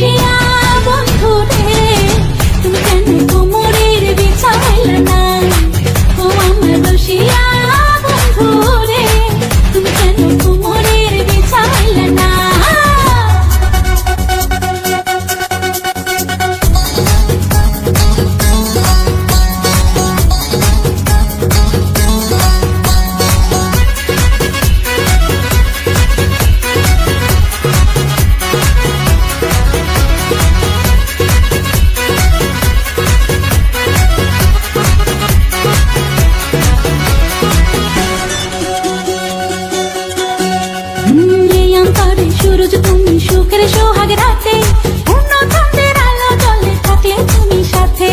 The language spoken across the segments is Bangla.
রসিয়া বন্ধু রে, তুমি কেন কোমরের বিছাইলে না? ও আমার রসিয়া বন্ধু রে, তুমি কেন কোমরের বিছাইলে না? সূরজ তুমি সুখের সোহাগ রাতে, পূর্ণ চন্দ্রের আলো জলে থাকলে তুমি সাথে।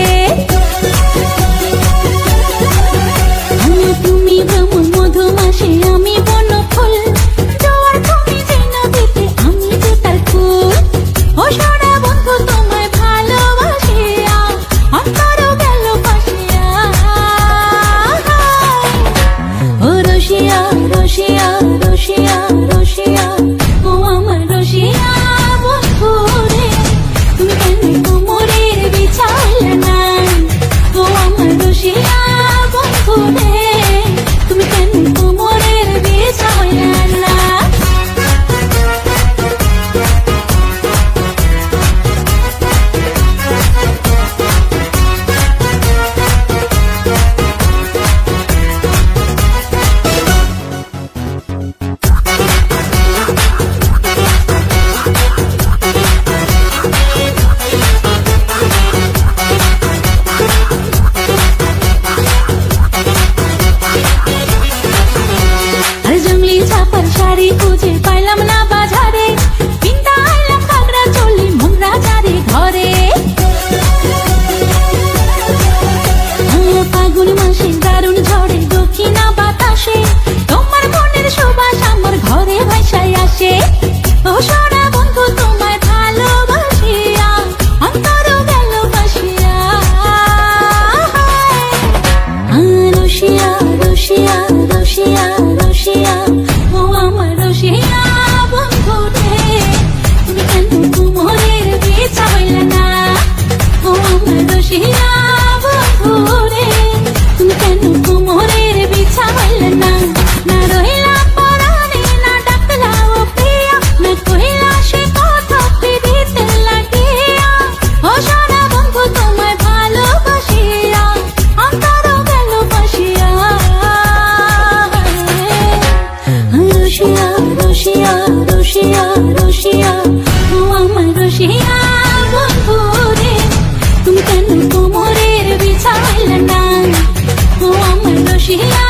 তুমি ভ্রমণ মধুমাসে, আমি বন ফুল, জোয়ার তুমি যে নদীতে, আমি যে তার ফুল। ও সোনা বন্ধু তোমায় ভালোবাসিয়া, অন্তর গেল পাশিয়া। ও রসিয়া রসিয়া রসিয়া রসিয়া, ও আমার রসিয়া বন্ধু রে, তুমি কেন কোমরের বিছাইলে না? ও আমার রসিয়া বন্ধু রে, তুমি কেন কোমরের বিছাইলে না? শাড়ি খুঁজে পাইলাম না বাজারে, কিনতে আইলাম ঘাগরা চলি মনরা যারে ঘরে। ফাগুন মাসে দারুণ ঝড়ে দক্ষিণা বাতাসে, তোমার মনের সুবাস আমার ঘরে ভাসায় আসে। ও সোনা বন্ধু তোমায় ভালোবাসিয়া, অন্তর গেল বাসিয়া। রসিয়া রসিয়া রসিয়া রসিয়া, ও আমার রসিয়া বন্ধু রে, তুমি কেন কোমরের বিছাইলে না? ও আমার রসিয়া বন্ধু রে, তুমি কেন কোমরের বিছাইলে না? না রহিলা পরাণে, না ডাকলা ও প্রিয়া, না কহিলা সে কথা পিড়িতে লাগিয়া। ও সোনা বন্ধু তোমায় ভালোবাসিয়া, অন্তর গেল বাসিয়া। রসিয়া রসিয়া রসিয়া রসিয়া, ও আমার রসিয়া বন্ধু রে, তুমি কেন কোমরের বিছাইলে না? ও আমার রসিয়া